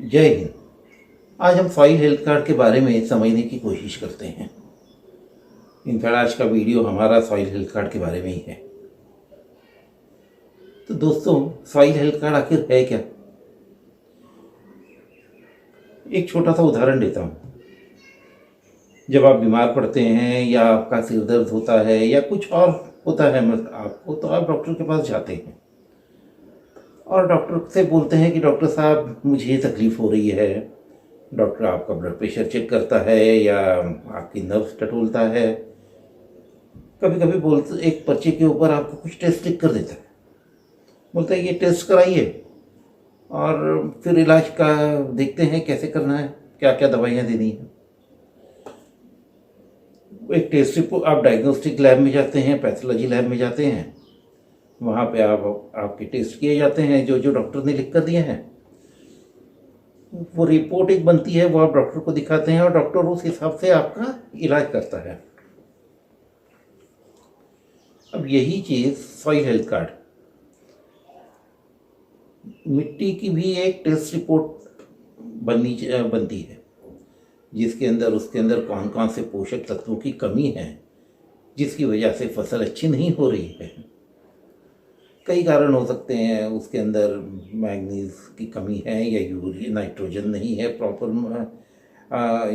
जय हिंद। आज हम सॉइल हेल्थ कार्ड के बारे में समझने की कोशिश करते हैं। इनफैक्ट आज का वीडियो हमारा सॉइल हेल्थ कार्ड के बारे में ही है। तो दोस्तों, सॉइल हेल्थ कार्ड आखिर है क्या? एक छोटा सा उदाहरण देता हूँ। जब आप बीमार पड़ते हैं या आपका सिर दर्द होता है या कुछ और होता है आपको, तो आप डॉक्टर के पास जाते हैं और डॉक्टर से बोलते हैं कि डॉक्टर साहब मुझे ये तकलीफ़ हो रही है। डॉक्टर आपका ब्लड प्रेशर चेक करता है या आपकी नर्व्स टटोलता है। कभी कभी बोलते एक पर्चे के ऊपर आपको कुछ टेस्ट लिख कर देता है, बोलता है ये टेस्ट कराइए और फिर इलाज का देखते हैं कैसे करना है, क्या क्या दवाइयाँ देनी है। एक टेस्ट रिपोर्ट, आप डायग्नोस्टिक लैब में जाते हैं, पैथोलॉजी लैब में जाते हैं, वहाँ पे आपके टेस्ट किए जाते हैं जो जो डॉक्टर ने लिख कर दिए हैं। वो रिपोर्ट एक बनती है, वो आप डॉक्टर को दिखाते हैं और डॉक्टर उस हिसाब से आपका इलाज करता है। अब यही चीज़ सॉइल हेल्थ कार्ड, मिट्टी की भी एक टेस्ट रिपोर्ट बनती है, जिसके अंदर उसके अंदर कौन कौन से पोषक तत्वों की कमी है जिसकी वजह से फसल अच्छी नहीं हो रही है। कई कारण हो सकते हैं, उसके अंदर मैग्नीज की कमी है या यूरिया नाइट्रोजन नहीं है प्रॉपर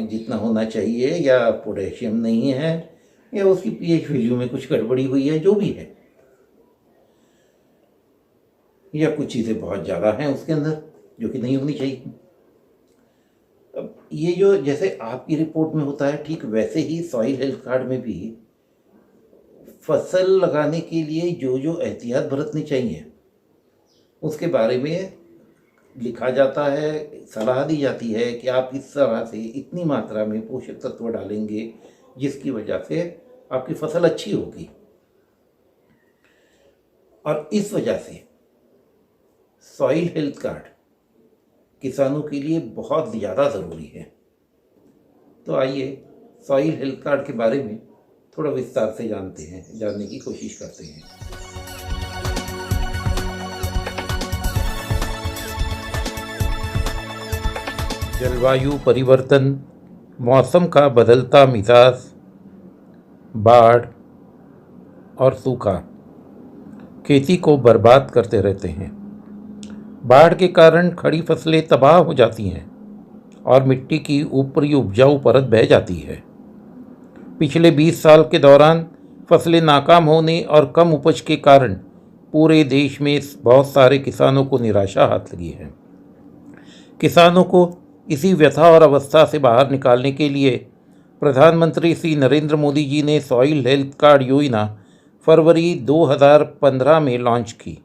जितना होना चाहिए, या पोटेशियम नहीं है, या उसकी पीएच वैल्यू में कुछ गड़बड़ी हुई है, जो भी है, या कुछ चीज़ें बहुत ज़्यादा हैं उसके अंदर जो कि नहीं होनी चाहिए। अब ये जो जैसे आपकी रिपोर्ट में होता है, ठीक वैसे ही सॉइल हेल्थ कार्ड में भी फसल लगाने के लिए जो जो एहतियात बरतनी चाहिए उसके बारे में लिखा जाता है, सलाह दी जाती है कि आप इस तरह से इतनी मात्रा में पोषक तत्व डालेंगे जिसकी वजह से आपकी फसल अच्छी होगी। और इस वजह से सॉइल हेल्थ कार्ड किसानों के लिए बहुत ज़्यादा ज़रूरी है। तो आइए सॉइल हेल्थ कार्ड के बारे में थोड़ा विस्तार से जानने की कोशिश करते हैं। जलवायु परिवर्तन, मौसम का बदलता मिजाज, बाढ़ और सूखा खेती को बर्बाद करते रहते हैं। बाढ़ के कारण खड़ी फसलें तबाह हो जाती हैं और मिट्टी की ऊपरी उपजाऊ परत बह जाती है। पिछले 20 साल के दौरान फसलें नाकाम होने और कम उपज के कारण पूरे देश में बहुत सारे किसानों को निराशा हाथ लगी है। किसानों को इसी व्यथा और अवस्था से बाहर निकालने के लिए प्रधानमंत्री श्री नरेंद्र मोदी जी ने सॉइल हेल्थ कार्ड योजना फरवरी 2015 में लॉन्च की,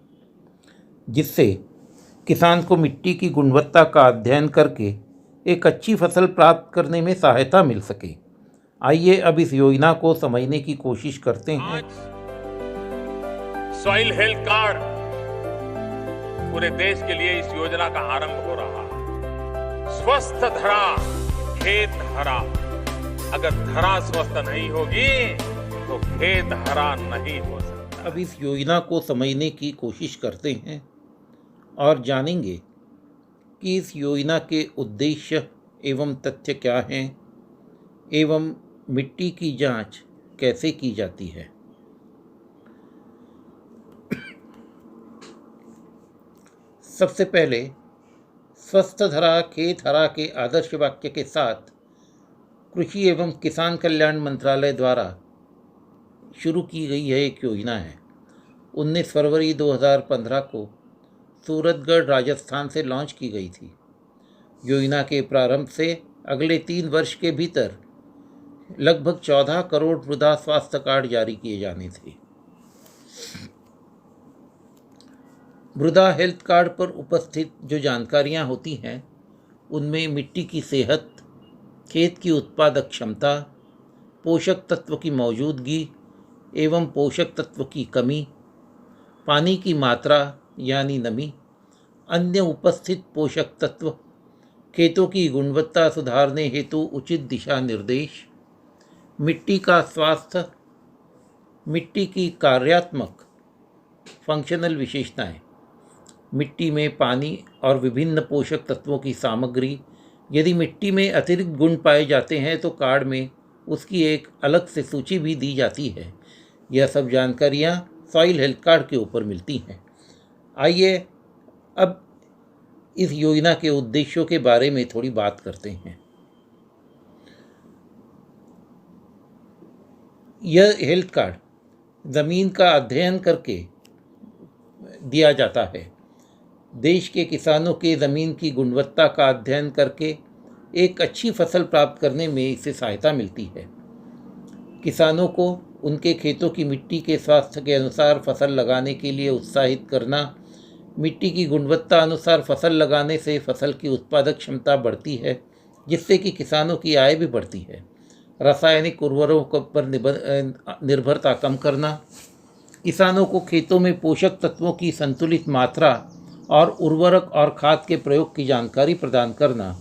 जिससे किसान को मिट्टी की गुणवत्ता का अध्ययन करके एक अच्छी फसल प्राप्त करने में सहायता मिल सके। आइए अब इस योजना को समझने की कोशिश करते हैं। आज सॉइल हेल्थ कार्ड पूरे देश के लिए इस योजना का आरंभ हो रहा है। स्वस्थ धरा, खेत हरा। अगर धरा स्वस्थ नहीं होगी तो खेत हरा नहीं हो सकता। अब इस योजना को समझने की कोशिश करते हैं और जानेंगे कि इस योजना के उद्देश्य एवं तथ्य क्या हैं एवं मिट्टी की जांच कैसे की जाती है। सबसे पहले स्वस्थ धरा खेत हरा के आदर्श वाक्य के साथ कृषि एवं किसान कल्याण मंत्रालय द्वारा शुरू की गई है एक योजना है। 19 फरवरी 2015 को सूरतगढ़ राजस्थान से लॉन्च की गई थी। योजना के प्रारंभ से अगले 3 वर्ष के भीतर लगभग 14 करोड़ मृदा स्वास्थ्य कार्ड जारी किए जाने थे। मृदा हेल्थ कार्ड पर उपस्थित जो जानकारियां होती हैं उनमें मिट्टी की सेहत, खेत की उत्पादक क्षमता, पोषक तत्व की मौजूदगी एवं पोषक तत्व की कमी, पानी की मात्रा यानी नमी, अन्य उपस्थित पोषक तत्व, खेतों की गुणवत्ता सुधारने हेतु उचित दिशा निर्देश, मिट्टी का स्वास्थ्य, मिट्टी की कार्यात्मक फंक्शनल विशेषताएं, मिट्टी में पानी और विभिन्न पोषक तत्वों की सामग्री। यदि मिट्टी में अतिरिक्त गुण पाए जाते हैं तो कार्ड में उसकी एक अलग से सूची भी दी जाती है। यह सब जानकारियाँ सॉइल हेल्थ कार्ड के ऊपर मिलती हैं। आइए अब इस योजना के उद्देश्यों के बारे में थोड़ी बात करते हैं। यह हेल्थ कार्ड ज़मीन का अध्ययन करके दिया जाता है। देश के किसानों के ज़मीन की गुणवत्ता का अध्ययन करके एक अच्छी फसल प्राप्त करने में इससे सहायता मिलती है। किसानों को उनके खेतों की मिट्टी के स्वास्थ्य के अनुसार फसल लगाने के लिए उत्साहित करना। मिट्टी की गुणवत्ता अनुसार फसल लगाने से फसल की उत्पादक क्षमता बढ़ती है, जिससे कि किसानों की आय भी बढ़ती है। रासायनिक उर्वरकों पर निर्भरता कम करना। किसानों को खेतों में पोषक तत्वों की संतुलित मात्रा और उर्वरक और खाद के प्रयोग की जानकारी प्रदान करना।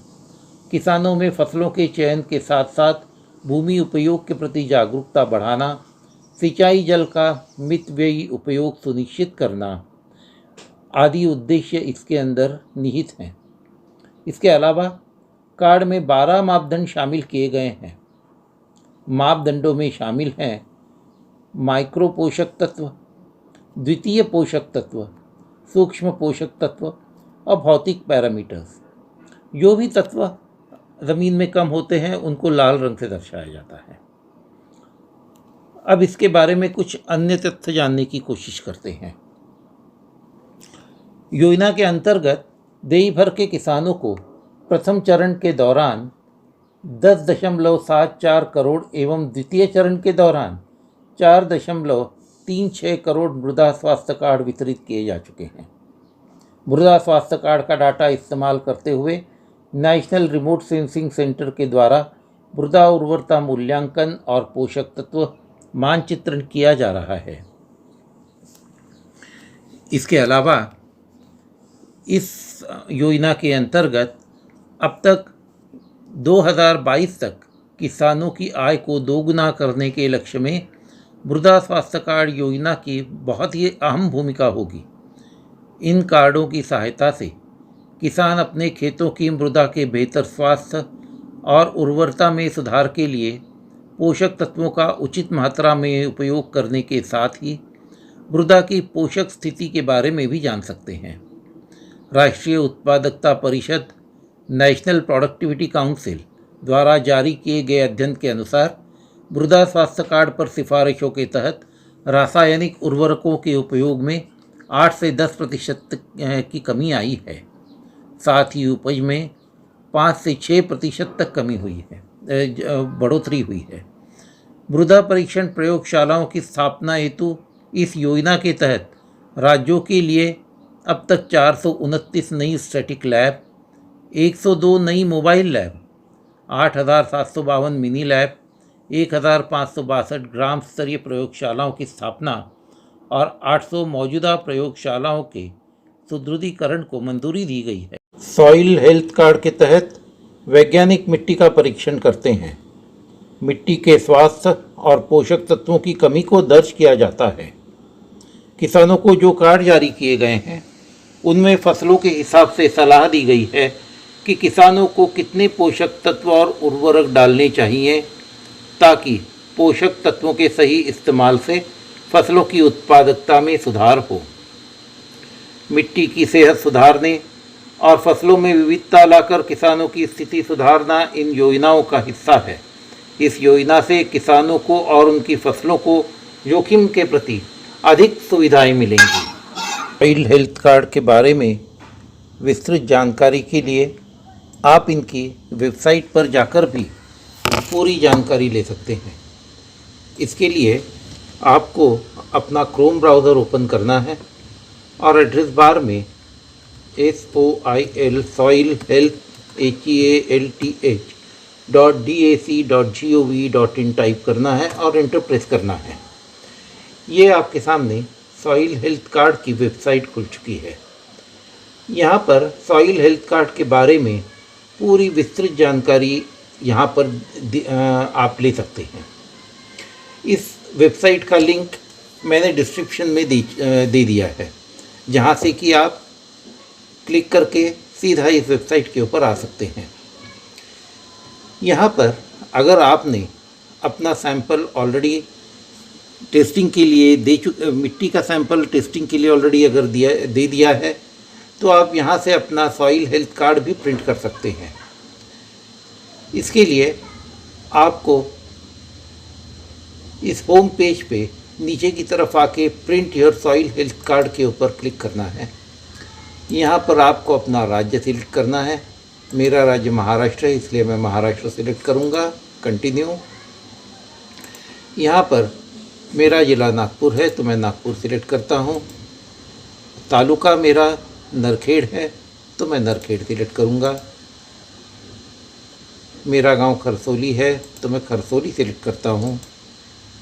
किसानों में फसलों के चयन के साथ साथ भूमि उपयोग के प्रति जागरूकता बढ़ाना। सिंचाई जल का मितव्ययी उपयोग सुनिश्चित करना आदि उद्देश्य इसके अंदर निहित हैं। इसके अलावा कार्ड में 12 मापदंड शामिल किए गए हैं। मापदंडों में शामिल हैं माइक्रो पोषक तत्व, द्वितीय पोषक तत्व, सूक्ष्म पोषक तत्व और भौतिक पैरामीटर्स। जो भी तत्व ज़मीन में कम होते हैं उनको लाल रंग से दर्शाया जाता है। अब इसके बारे में कुछ अन्य तथ्य जानने की कोशिश करते हैं। योजना के अंतर्गत देश भर के किसानों को प्रथम चरण के दौरान 10.74 करोड़ एवं द्वितीय चरण के दौरान 4.36 करोड़ मृदा स्वास्थ्य कार्ड वितरित किए जा चुके हैं। मृदा स्वास्थ्य कार्ड का डाटा इस्तेमाल करते हुए नेशनल रिमोट सेंसिंग सेंटर के द्वारा मृदा उर्वरता मूल्यांकन और पोषक तत्व मानचित्रण किया जा रहा है। इसके अलावा इस योजना के अंतर्गत अब तक 2022 तक किसानों की आय को दोगुना करने के लक्ष्य में मृदा स्वास्थ्य कार्ड योजना की बहुत ही अहम भूमिका होगी। इन कार्डों की सहायता से किसान अपने खेतों की मृदा के बेहतर स्वास्थ्य और उर्वरता में सुधार के लिए पोषक तत्वों का उचित मात्रा में उपयोग करने के साथ ही मृदा की पोषक स्थिति के बारे में भी जान सकते हैं। राष्ट्रीय उत्पादकता परिषद नेशनल प्रोडक्टिविटी काउंसिल द्वारा जारी किए गए अध्ययन के अनुसार मृदा स्वास्थ्य कार्ड पर सिफारिशों के तहत रासायनिक उर्वरकों के उपयोग में 8 से 10% की कमी आई है। साथ ही उपज में 5 से 6% तक कमी हुई है, बढ़ोतरी हुई है। मृदा परीक्षण प्रयोगशालाओं की स्थापना हेतु इस योजना के तहत राज्यों के लिए अब तक 429 नई स्टैटिक लैब, 102 नई मोबाइल लैब, 8,752 मिनी लैब, 1,562 ग्राम स्तरीय प्रयोगशालाओं की स्थापना और 800 मौजूदा प्रयोगशालाओं के सुदृढ़ीकरण को मंजूरी दी गई है। सॉइल हेल्थ कार्ड के तहत वैज्ञानिक मिट्टी का परीक्षण करते हैं। मिट्टी के स्वास्थ्य और पोषक तत्वों की कमी को दर्ज किया जाता है। किसानों को जो कार्ड जारी किए गए हैं उनमें फसलों के हिसाब से सलाह दी गई है कि किसानों को कितने पोषक तत्व और उर्वरक डालने चाहिए ताकि पोषक तत्वों के सही इस्तेमाल से फसलों की उत्पादकता में सुधार हो। मिट्टी की सेहत सुधारने और फसलों में विविधता लाकर किसानों की स्थिति सुधारना इन योजनाओं का हिस्सा है। इस योजना से किसानों को और उनकी फसलों को जोखिम के प्रति अधिक सुविधाएं मिलेंगी। सॉइल हेल्थ कार्ड के बारे में विस्तृत जानकारी के लिए आप इनकी वेबसाइट पर जाकर भी पूरी जानकारी ले सकते हैं। इसके लिए आपको अपना क्रोम ब्राउज़र ओपन करना है और एड्रेस बार में soil.health.dac.gov.in टाइप करना है और इंटर प्रेस करना है। ये आपके सामने सॉइल हेल्थ कार्ड की वेबसाइट खुल चुकी है। यहाँ पर सॉइल हेल्थ कार्ड के बारे में पूरी विस्तृत जानकारी यहाँ पर आप ले सकते हैं। इस वेबसाइट का लिंक मैंने डिस्क्रिप्शन में दे दिया है, जहाँ से कि आप क्लिक करके सीधा इस वेबसाइट के ऊपर आ सकते हैं। यहाँ पर अगर आपने अपना सैंपल ऑलरेडी टेस्टिंग के लिए मिट्टी का सैंपल टेस्टिंग के लिए ऑलरेडी अगर दे दिया है तो आप यहाँ से अपना सॉइल हेल्थ कार्ड भी प्रिंट कर सकते हैं। इसके लिए आपको इस होम पेज पे नीचे की तरफ आके print your soil health card के ऊपर क्लिक करना है। यहाँ पर आपको अपना राज्य सिलेक्ट करना है। मेरा राज्य महाराष्ट्र है, इसलिए मैं महाराष्ट्र सिलेक्ट करूँगा। कंटिन्यू। यहाँ पर मेरा ज़िला नागपुर है तो मैं नागपुर सिलेक्ट करता हूँ। तालुका मेरा नरखेड़ है तो मैं नरखेड़ सिलेक्ट करूँगा। मेरा गांव खरसोली है तो मैं खरसोली सिलेक्ट करता हूँ।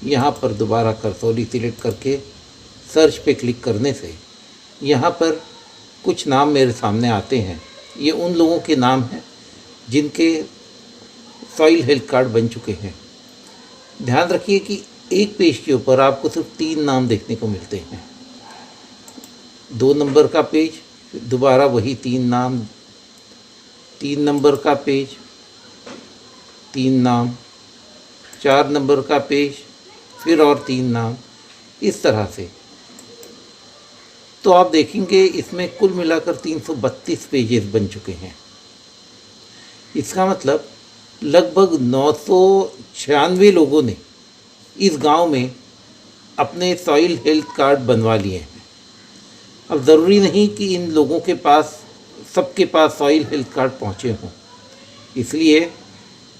यहाँ पर दोबारा खरसोली सिलेक्ट करके सर्च पे क्लिक करने से यहाँ पर कुछ नाम मेरे सामने आते हैं। ये उन लोगों के नाम हैं जिनके सॉइल हेल्थ कार्ड बन चुके हैं। ध्यान रखिए कि एक पेज के ऊपर आपको सिर्फ 3 नाम देखने को मिलते हैं। 2 नंबर का पेज, दोबारा वही 3 नाम, 3 नंबर का पेज, 3 नाम, 4 नंबर का पेज, फिर और 3 नाम, इस तरह से। तो आप देखेंगे इसमें कुल मिलाकर 332 पेजेस बन चुके हैं। इसका मतलब लगभग 996 लोगों ने इस गांव में अपने सॉइल हेल्थ कार्ड बनवा लिए हैं। अब ज़रूरी नहीं कि इन लोगों के पास सबके पास सॉइल हेल्थ कार्ड पहुंचे हों, इसलिए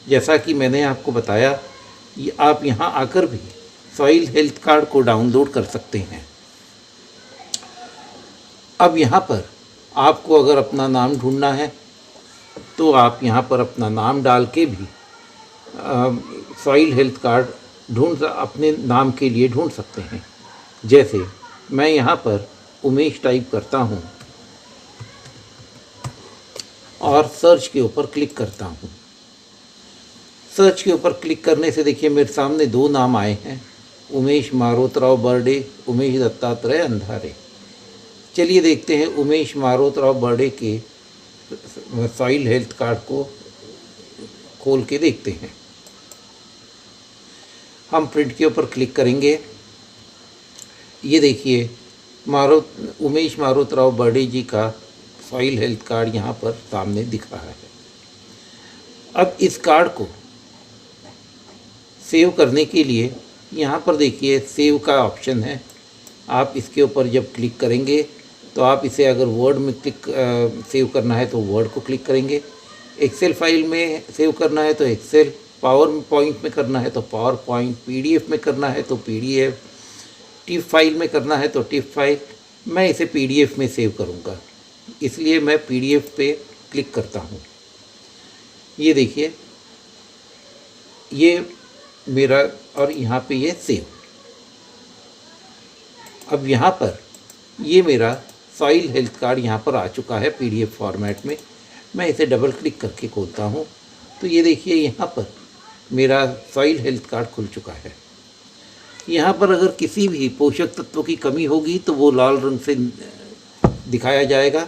जैसा कि मैंने आपको बताया आप यहां आकर भी सॉइल हेल्थ कार्ड को डाउनलोड कर सकते हैं। अब यहाँ पर आपको अगर अपना नाम ढूंढना है तो आप यहाँ पर अपना नाम डाल के भी सॉइल हेल्थ कार्ड अपने नाम के लिए ढूंढ सकते हैं। जैसे मैं यहाँ पर उमेश टाइप करता हूँ और सर्च के ऊपर क्लिक करता हूँ। सर्च के ऊपर क्लिक करने से देखिए मेरे सामने 2 नाम आए हैं, उमेश मारोतराव बर्डे, उमेश दत्तात्रेय अंधारे। चलिए देखते हैं उमेश मारोतराव बर्डे के सॉइल हेल्थ कार्ड को खोल के देखते हैं। हम प्रिंट के ऊपर क्लिक करेंगे। ये देखिए उमेश मारोतराव बर्डे जी का सॉइल हेल्थ कार्ड यहाँ पर सामने दिख रहा है। अब इस कार्ड को सेव करने के लिए यहाँ पर देखिए सेव का ऑप्शन है। आप इसके ऊपर जब क्लिक करेंगे तो आप इसे अगर वर्ड में सेव करना है तो वर्ड को क्लिक करेंगे, एक्सेल फाइल में सेव करना है तो एक्सेल, पावर पॉइंट में करना है तो पावर पॉइंट, पीडीएफ में करना है तो पीडीएफ, टिफ फाइल में करना है तो टिफ फाइल। मैं इसे पीडीएफ में सेव करूँगा, इसलिए मैं पीडीएफ पे क्लिक करता हूँ। ये देखिए ये मेरा, और यहाँ पे ये सेव। अब यहाँ पर ये मेरा सॉइल हेल्थ कार्ड यहाँ पर आ चुका है पीडीएफ फॉर्मेट में। मैं इसे डबल क्लिक करके खोलता हूँ तो ये देखिए यहाँ पर मेरा सॉइल हेल्थ कार्ड खुल चुका है। यहाँ पर अगर किसी भी पोषक तत्वों की कमी होगी तो वो लाल रंग से दिखाया जाएगा,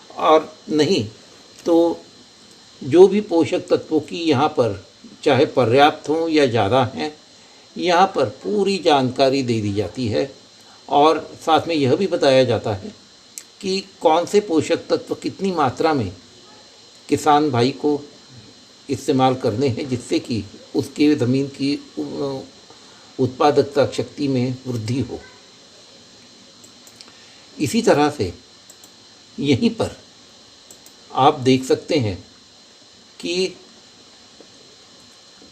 और नहीं तो जो भी पोषक तत्वों की यहाँ पर चाहे पर्याप्त हों या ज़्यादा हैं, यहाँ पर पूरी जानकारी दे दी जाती है। और साथ में यह भी बताया जाता है कि कौन से पोषक तत्व कितनी मात्रा में किसान भाई को इस्तेमाल करने हैं, जिससे कि उसके ज़मीन की उत्पादकता शक्ति में वृद्धि हो। इसी तरह से यहीं पर आप देख सकते हैं कि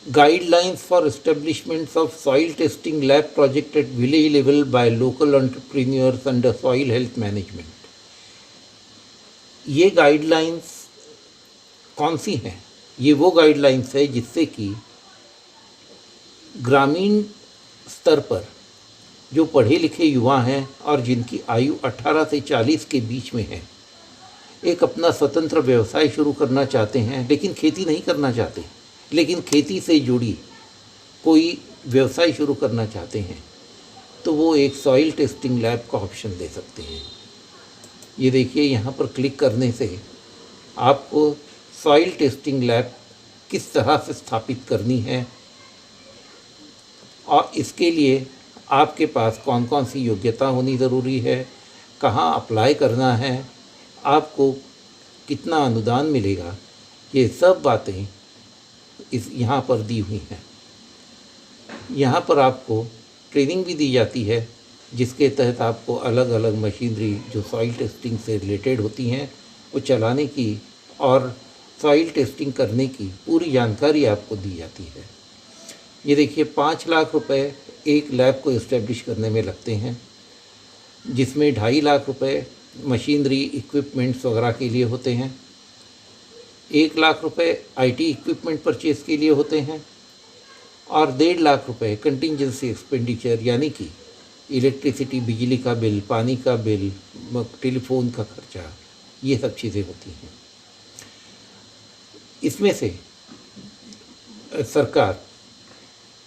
guidelines for establishment of soil testing lab project at village level by local entrepreneurs under soil health management। ये गाइडलाइंस कौन सी हैं? ये वो गाइडलाइंस है जिससे कि ग्रामीण स्तर पर जो पढ़े लिखे युवा हैं और जिनकी आयु 18 से 40 के बीच में है, एक अपना स्वतंत्र व्यवसाय शुरू करना चाहते हैं, लेकिन खेती नहीं करना चाहते, लेकिन खेती से जुड़ी कोई व्यवसाय शुरू करना चाहते हैं, तो वो एक सॉइल टेस्टिंग लैब का ऑप्शन दे सकते हैं। ये देखिए, यहाँ पर क्लिक करने से आपको सॉइल टेस्टिंग लैब किस तरह से स्थापित करनी है और इसके लिए आपके पास कौन कौन सी योग्यता होनी ज़रूरी है, कहाँ अप्लाई करना है, आपको कितना अनुदान मिलेगा, ये सब बातें यहाँ पर दी हुई हैं। यहाँ पर आपको ट्रेनिंग भी दी जाती है, जिसके तहत आपको अलग अलग मशीनरी जो सॉइल टेस्टिंग से रिलेटेड होती हैं वो चलाने की और सॉइल टेस्टिंग करने की पूरी जानकारी आपको दी जाती है। ये देखिए, 5 लाख रुपए एक लैब को इस्टेब्लिश करने में लगते हैं, जिसमें 2.5 लाख रुपए मशीनरी इक्विपमेंट्स वगैरह के लिए होते हैं, 1 लाख रुपए IT इक्विपमेंट परचेज़ के लिए होते हैं और 1.5 लाख रुपए कंटिजेंसी एक्सपेंडिचर यानी कि इलेक्ट्रिसिटी, बिजली का बिल, पानी का बिल, टेलीफोन का खर्चा, ये सब चीज़ें होती हैं। इसमें से सरकार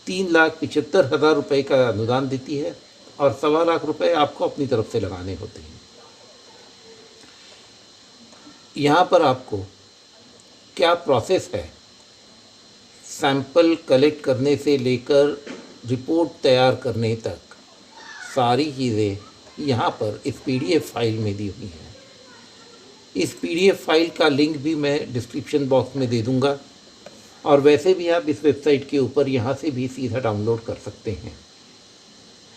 3,75,000 रुपये का अनुदान देती है और 1.25 लाख रुपए आपको अपनी तरफ से लगाने होते हैं। यहाँ पर आपको क्या प्रोसेस है, सैंपल कलेक्ट करने से लेकर रिपोर्ट तैयार करने तक सारी चीज़ें यहाँ पर इस PDF फाइल में दी हुई हैं। इस PDF फाइल का लिंक भी मैं डिस्क्रिप्शन बॉक्स में दे दूँगा और वैसे भी आप इस वेबसाइट के ऊपर यहाँ से भी सीधा डाउनलोड कर सकते हैं।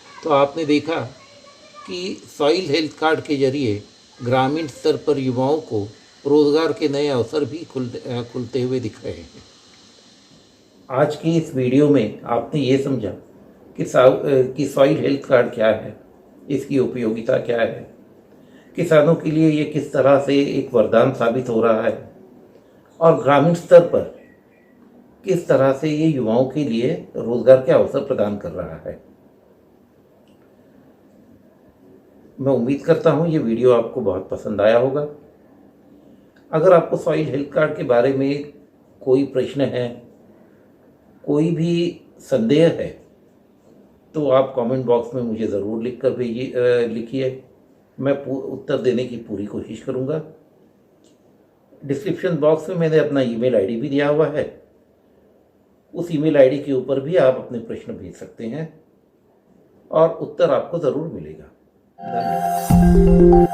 तो आपने देखा कि सॉइल हेल्थ कार्ड के जरिए ग्रामीण स्तर पर युवाओं को रोज़गार के नए अवसर भी खुलते हुए दिख रहे हैं। आज की इस वीडियो में आपने ये समझा कि सॉइल हेल्थ कार्ड क्या है, इसकी उपयोगिता क्या है, किसानों के लिए ये किस तरह से एक वरदान साबित हो रहा है और ग्रामीण स्तर पर किस तरह से ये युवाओं के लिए रोज़गार के अवसर प्रदान कर रहा है। मैं उम्मीद करता हूँ ये वीडियो आपको बहुत पसंद आया होगा। अगर आपको सॉइल हेल्थ कार्ड के बारे में कोई प्रश्न है, कोई भी संदेह है, तो आप कमेंट बॉक्स में मुझे ज़रूर लिखिए। मैं उत्तर देने की पूरी कोशिश करूँगा। डिस्क्रिप्शन बॉक्स में मैंने अपना ईमेल आईडी भी दिया हुआ है, उस ईमेल आईडी के ऊपर भी आप अपने प्रश्न भेज सकते हैं और उत्तर आपको ज़रूर मिलेगा। धन्यवाद।